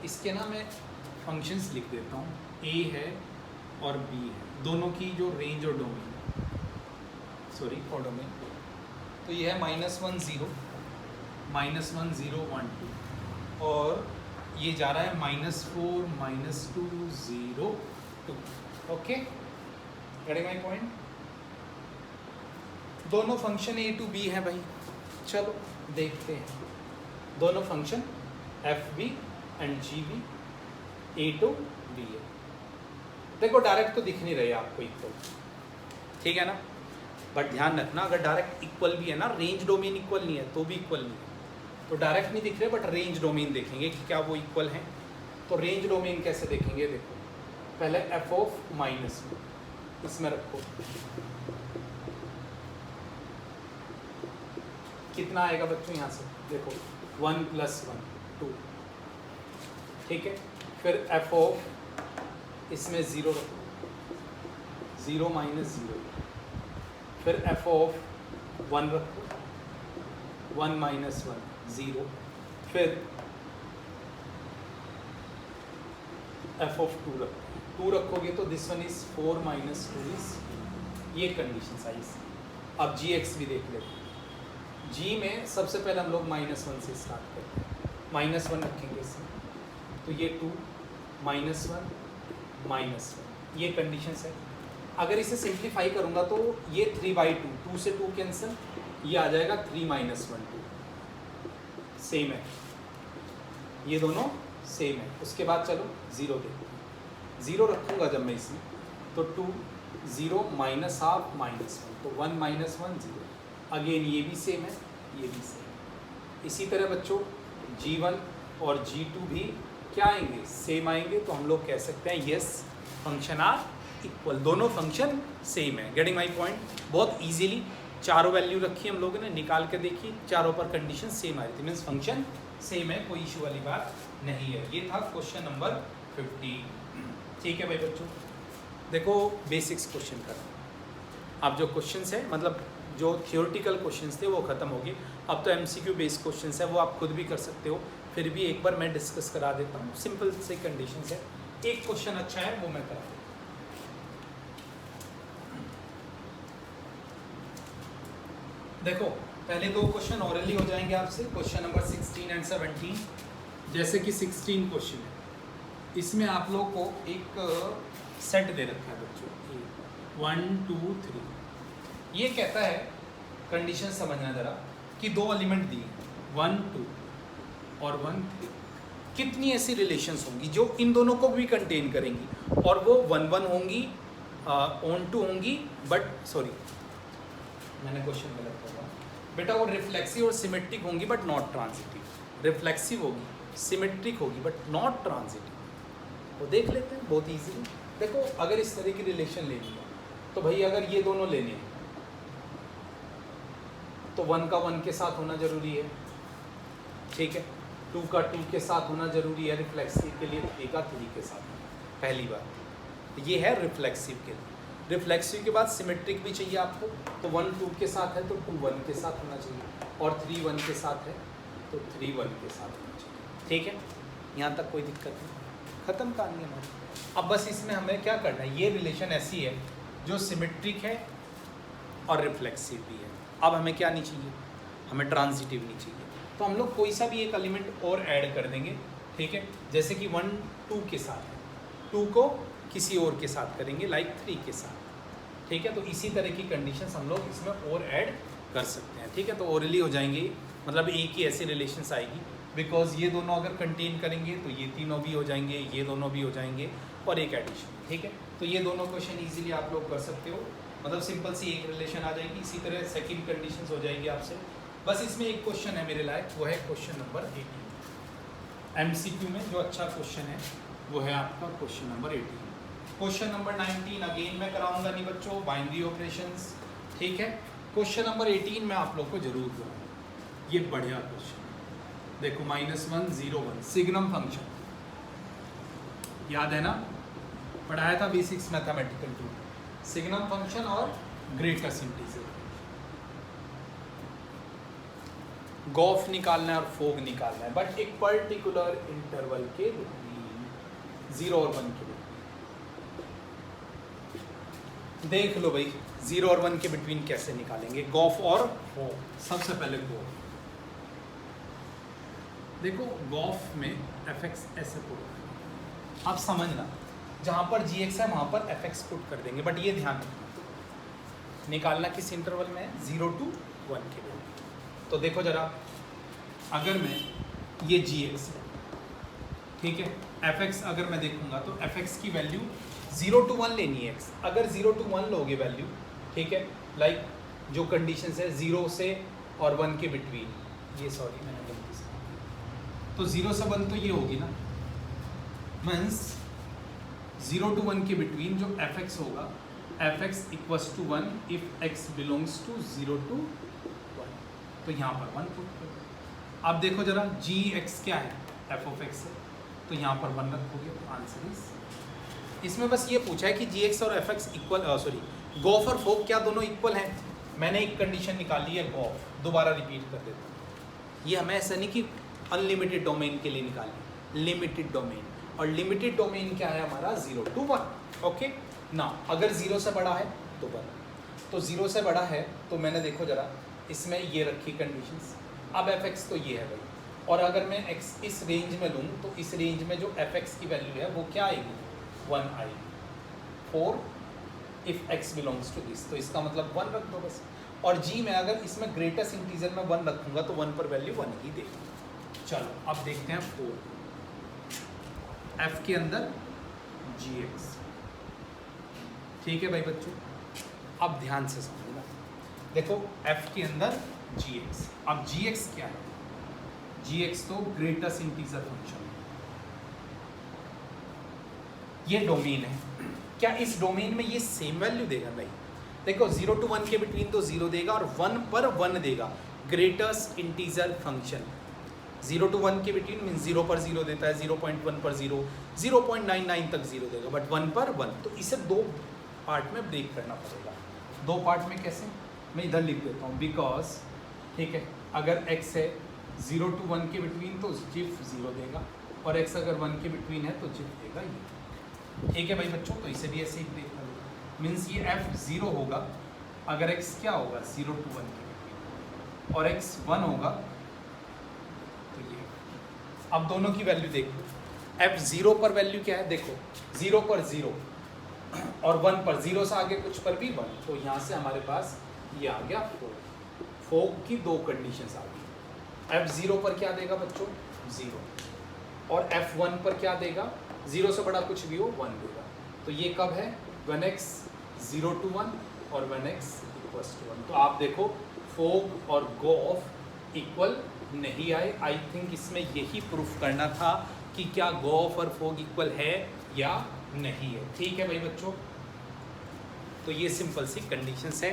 इसके ना मैं फंक्शंस लिख देता हूँ। ए है और बी है, दोनों की जो रेंज और डोमेन, सॉरी और डोमेन, तो ये है -1 0, -1 0 1 2, और ये जा रहा है -4 -2 0 2। Okay, getting my point. दोनों फंक्शन ए टू बी है भाई। चलो देखते हैं दोनों function f b and g b a to b है। देखो डायरेक्ट तो दिख नहीं रहे आपको इक्वल, ठीक है ना, बट ध्यान रखना अगर डायरेक्ट इक्वल भी है ना, रेंज डोमेन इक्वल नहीं है तो भी इक्वल नहीं है। तो डायरेक्ट नहीं दिख रहे बट रेंज डोमेन देखेंगे कि क्या वो इक्वल हैं। तो रेंज डोमेन कैसे देखेंगे, देखो पहले एफ ऑफ माइनस इसमें रखो, कितना आएगा बच्चों यहाँ से, देखो 1 + 1 2, ठीक है। फिर एफ ऑफ इसमें 0 रखो, 0 - 0, फिर एफ ऑफ 1 रखो, 1 - 1 0, फिर एफ ऑफ 2 रखो, 2 रखोगे तो दिस वन इज 4 - 2 इज, ये कंडीशन साइज। अब जी एक्स भी देख लेते हैं। जी में सबसे पहले हम लोग -1 से स्टार्ट करते हैं, -1 रखेंगे इसमें, तो ये 2 -1 -1, ये कंडीशंस है। अगर इसे सिंप्लीफाई करूँगा तो ये 3/2, 2 से 2 कैंसिल, ये आ जाएगा 3 - 1 2, सेम है, ये दोनों सेम है। उसके बाद चलो 0 देखते हैं, 0 रखूँगा जब मैं इसमें तो 2 0 -½ -1, तो 1 - 1 0, अगेन ये भी सेम है, ये भी सेम है। इसी तरह बच्चों G1 और G2 भी क्या आएंगे, सेम आएंगे। तो हम लोग कह सकते हैं यस फंक्शन आर इक्वल, दोनों फंक्शन सेम है। Getting my point. बहुत इजीली चारों वैल्यू रखी हम लोगों ने, निकाल के देखी, चारों पर कंडीशन सेम आ रही थी, मीन्स फंक्शन सेम है, कोई इशू वाली बात नहीं है। ये था क्वेश्चन नंबर 50। ठीक है भाई बच्चों, देखो बेसिक्स क्वेश्चन कर, अब जो क्वेश्चंस है मतलब जो थियोरटिकल क्वेश्चंस थे वो ख़त्म हो गए, अब तो एमसीक्यू बेस्ड क्वेश्चंस है, वो आप खुद भी कर सकते हो, फिर भी एक बार मैं डिस्कस करा देता हूँ। सिंपल से कंडीशंस है, एक क्वेश्चन अच्छा है वो मैं करा देता हूँ। देखो पहले दो क्वेश्चन ऑरली हो जाएंगे आपसे, क्वेश्चन नंबर 16 एंड 17। जैसे कि 16 क्वेश्चन है, इसमें आप लोग को एक सेट दे रखा है बच्चों, 1 2 3। ये कहता है, कंडीशन समझना ज़रा, कि दो एलिमेंट दी 1 2 और 1 3, कितनी ऐसी रिलेशंस होंगी जो इन दोनों को भी कंटेन करेंगी, और वो 1 1 होंगी, ऑन टू होंगी, बट सॉरी मैंने क्वेश्चन गलत कर बेटा, वो रिफ्लेक्सिव और सिमेट्रिक होंगी बट नॉट ट्रांजिटिव। रिफ्लेक्सिव होगी, सिमेट्रिक होगी बट नॉट ट्रांजिटिव। वो देख लेते हैं बहुत ईजीली। देखो अगर इस तरह की रिलेशन लेनी है तो भाई अगर ये दोनों लेने हैं तो 1 का 1 के साथ होना जरूरी है, ठीक है, 2 का 2 के साथ होना जरूरी है, रिफ्लेक्सिव के लिए 3 का 3 के साथ। पहली बात ये है रिफ्लेक्सिव के लिए। रिफ्लेक्सिव के बाद सिमेट्रिक भी चाहिए आपको, तो 1 2 के साथ है तो 2 1 के साथ होना चाहिए, और 3 1 के साथ है तो 3 1 के साथ होना चाहिए। ठीक है, यहाँ तक कोई दिक्कत नहीं, ख़त्म कहानी हमारी। अब बस इसमें हमें क्या करना है, ये रिलेशन ऐसी है जो सिमेट्रिक है और रिफ्लेक्सिव भी है। अब हमें क्या नहीं चाहिए, हमें ट्रांजिटिव नहीं चाहिए, तो हम लोग कोई सा भी एक एलिमेंट और ऐड कर देंगे। ठीक है, जैसे कि 1 2 के साथ है, 2 को किसी और के साथ करेंगे, लाइक 3 के साथ। ठीक है, तो इसी तरह की कंडीशंस हम लोग इसमें और ऐड कर सकते हैं। ठीक है, तो ओरली हो जाएंगे, मतलब एक ही ऐसी रिलेशंस आएगी, बिकॉज ये दोनों अगर कंटेन करेंगे तो ये तीनों भी हो जाएंगे, ये दोनों भी हो जाएंगे, और एक एडिशन। ठीक है, तो ये दोनों क्वेश्चन इजीली आप लोग कर सकते हो, मतलब सिंपल सी एक रिलेशन आ जाएगी। इसी तरह सेकंड कंडीशंस हो जाएगी आपसे। बस इसमें एक क्वेश्चन है मेरे लायक, वो है क्वेश्चन नंबर 18। एमसीक्यू में जो अच्छा क्वेश्चन है वो है आपका question number 18। Question number 19 again मैं कराऊंगा नहीं बच्चों, बाइनरी ऑपरेशंस। ठीक है, क्वेश्चन नंबर 18 मैं आप लोग को जरूर कराऊंगा, ये बढ़िया क्वेश्चन। देखो -1 0 1 सिग्नम फंक्शन, याद है ना, पढ़ाया था बेसिक्स मैथमेटिकल 2, सिग्नम फंक्शन और ग्रेटेस्ट इंटीजर। गॉफ निकालना है और फोग निकालना है, बट एक पर्टिकुलर इंटरवल के बिटवीन 0 और 1 के बीच। देख लो भाई 0 और 1 के बिटवीन कैसे निकालेंगे, गॉफ और फोग। सबसे पहले गॉफ देखो, गॉफ में fx ऐसे पुट, आप समझना जहाँ पर gx है वहाँ पर fx पुट कर देंगे, बट ये ध्यान रखना निकालना किस इंटरवल में है, 0 to 1 के बीच। तो देखो जरा, अगर मैं ये gx है, ठीक है, fx अगर मैं देखूंगा तो fx की वैल्यू 0 to 1 लेनी है x। अगर 0 to 1 लोगे वैल्यू, ठीक है, लाइक जो कंडीशंस है 0 से और 1 के बिटवीन, ये सॉरी मैंने गलती से, तो 0 से 1 तो ये होगी ना, मीन्स 0 to 1 के बिटवीन जो fx होगा, fx equals to 1 if x belongs to 0 to 1, तो यहाँ पर 1 पुट करो। अब देखो जरा gx क्या है, f of x है, तो यहाँ पर 1 रखोगे, तो आंसर इज। इसमें बस ये पूछा है कि gx और fx इक्वल, सॉरी गॉफ और फोग क्या दोनों इक्वल हैं। मैंने एक कंडीशन निकाली है गॉफ, दोबारा रिपीट कर देता हूँ। ये हमें ऐसा नहीं कि अनलिमिटेड डोमेन के लिए निकाली, लिमिटेड डोमेन, और लिमिटेड डोमेन क्या है हमारा 0 to 1। ओके ना, अगर 0 से बड़ा है तो 1, तो 0 से बड़ा है तो मैंने देखो जरा इसमें ये रखी कंडीशंस। अब fx तो ये है भाई, और अगर मैं x इस रेंज में लूँ तो इस रेंज में जो fx की वैल्यू है वो क्या आएगी, 1 आएगी, 4 if x belongs to this, तो इसका मतलब 1 रख दो बस। और g में अगर इसमें ग्रेटेस्ट इंटीजर में 1 रखूँगा तो 1 पर वैल्यू 1 ही देगी। चलो अब देखते हैं 4, f के अंदर gx। ठीक है भाई बच्चों, अब ध्यान से समझना, देखो f के अंदर gx, अब gx क्या है, gx तो ग्रेटेस्ट इंटीजर फंक्शन है, ये डोमेन है। क्या इस डोमेन में ये सेम वैल्यू देगा, नहीं, देखो 0 to 1 के बिटवीन तो 0 देगा और 1 पर 1 देगा। ग्रेटेस्ट इंटीजर फंक्शन 0 to 1 के बिटवीन मीन 0 पर 0 देता है, 0.1 पर 0, 0.99 तक 0 देगा, बट 1 पर 1। तो इसे दो पार्ट में ब्रेक करना पड़ेगा। दो पार्ट में कैसे, मैं इधर लिख देता हूँ, बिकॉज ठीक है अगर x है 0 to 1 के बिटवीन तो जिफ 0 देगा, और x अगर 1 के बिटवीन है तो जिफ देगा ये। ठीक है भाई बच्चों, तो इसे भी ऐसे ही ब्रेक कर लो। मीन्स ये f 0 होगा अगर x क्या होगा 0 to 1 के बिटवीन, और x 1 होगा तो ये। अब दोनों की वैल्यू देख लो, f 0 पर वैल्यू क्या है, देखो 0 पर 0 और 1 पर, 0 से आगे कुछ पर भी 1, तो यहाँ से हमारे पास ये आ गया 4। फोक की दो कंडीशंस आ गई। f0 पर क्या देगा बच्चों 0, और f1 पर क्या देगा, 0 से बड़ा कुछ भी हो 1 देगा। तो ये कब है, when x 0 to 1 और when x equals to 1। तो आप देखो फोक और गो ऑफ इक्वल नहीं आए। आई थिंक इसमें यही प्रूफ करना था कि क्या गो ऑफ और फोक इक्वल है या नहीं है। ठीक है भाई बच्चों, तो ये सिंपल सी कंडीशंस है।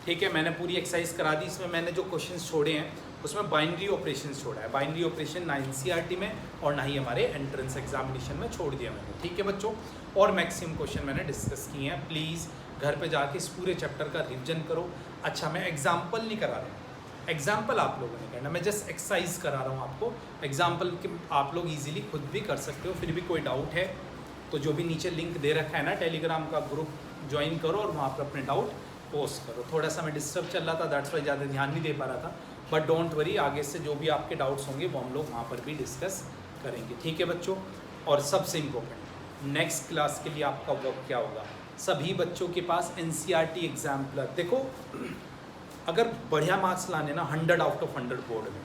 ठीक है, मैंने पूरी एक्सरसाइज करा दी। इसमें मैंने जो क्वेश्चंस छोड़े हैं उसमें बाइनरी ऑपरेशंस छोड़ा है। बाइनरी ऑपरेशन ना एनसीईआरटी में और ना ही हमारे एंट्रेंस एग्जामिनेशन में छोड़ दिया मैंने। ठीक है बच्चों, और मैक्सिमम क्वेश्चन मैंने डिस्कस किए हैं। प्लीज़ घर पे जाके इस पूरे चैप्टर का रिविजन करो। अच्छा, मैं एग्जाम्पल नहीं करा रहा, एग्जाम्पल आप लोगों ने करना, मैं जस्ट एक्सरसाइज करा रहा हूँ आपको। एग्जाम्पल के आप लोग ईजिली खुद भी कर सकते हो। फिर भी कोई डाउट है तो जो भी नीचे लिंक दे रखा है ना टेलीग्राम का ग्रुप, ज्वाइन करो और वहाँ पर अपने डाउट पोस्ट करो। थोड़ा सा मैं डिस्टर्ब चल रहा था, दैट्स वाई ज़्यादा ध्यान नहीं दे पा रहा था, बट डोंट वरी, आगे से जो भी आपके डाउट्स होंगे वो हम लोग वहाँ पर भी डिस्कस करेंगे। ठीक है बच्चों, और सबसे इम्पोर्टेंट नेक्स्ट क्लास के लिए आपका वर्क क्या होगा, सभी बच्चों के पास एनसीईआरटी एग्जाम्पलर। देखो अगर बढ़िया मार्क्स लाने ना 100 आउट ऑफ 100 बोर्ड में,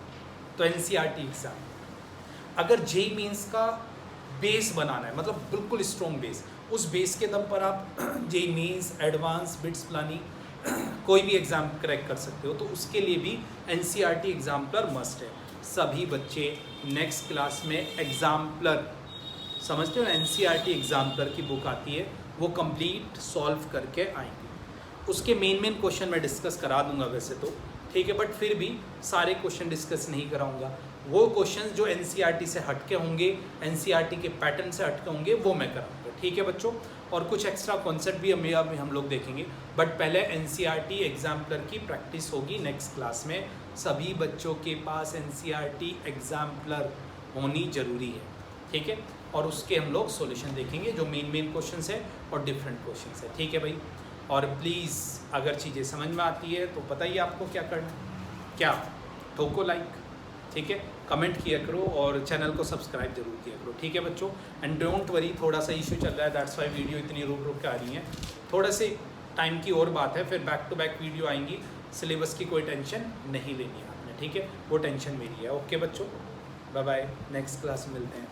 तो एनसीईआरटी एग्जाम। अगर जेईई मेंस का बेस बनाना है, मतलब बिल्कुल स्ट्रॉन्ग बेस, उस बेस के दम पर आप JEE mains, advance, BITS Pilani कोई भी एग्ज़ाम क्रैक कर सकते हो। तो उसके लिए भी एनसीईआरटी एग्जाम्पलर मस्ट है। सभी बच्चे नेक्स्ट क्लास में एग्जाम्पलर, समझते हो, एनसीईआरटी एग्जाम्पलर की बुक आती है, वो कंप्लीट सॉल्व करके आएंगे। उसके मेन क्वेश्चन मैं डिस्कस करा दूंगा वैसे तो, ठीक है, बट फिर भी सारे क्वेश्चन डिस्कस नहीं कराऊंगा। वो क्वेश्चंस जो एनसीईआरटी से हटके होंगे, एनसीईआरटी के पैटर्न से हटके होंगे, वो मैं कराऊंगा। ठीक है बच्चों, और कुछ एक्स्ट्रा कॉन्सेप्ट भी हम लोग देखेंगे, बट पहले एनसीईआरटी एग्जाम्पलर की प्रैक्टिस होगी नेक्स्ट क्लास में। सभी बच्चों के पास एनसीईआरटी एग्जाम्पलर होनी ज़रूरी है। ठीक है, और उसके हम लोग सॉल्यूशन देखेंगे जो मेन क्वेश्चंस है और डिफरेंट क्वेश्चंस है। ठीक है भाई, और प्लीज़ अगर चीज़ें समझ में आती है तो पता ही आपको क्या करना, क्या ठोको लाइक, ठीक है, कमेंट किया करो और चैनल को सब्सक्राइब जरूर किया करो। ठीक है बच्चों, एंड डोंट वरी, थोड़ा सा इशू चल रहा है, दैट्स वाई वीडियो इतनी रुक के आ रही है। थोड़ा से टाइम की और बात है, फिर बैक टू बैक वीडियो आएंगी। सिलेबस की कोई टेंशन नहीं लेनी है आपने, ठीक है, वो टेंशन मेरी है। ओके बच्चों, बाय बाय, नेक्स्ट क्लास में मिलते हैं।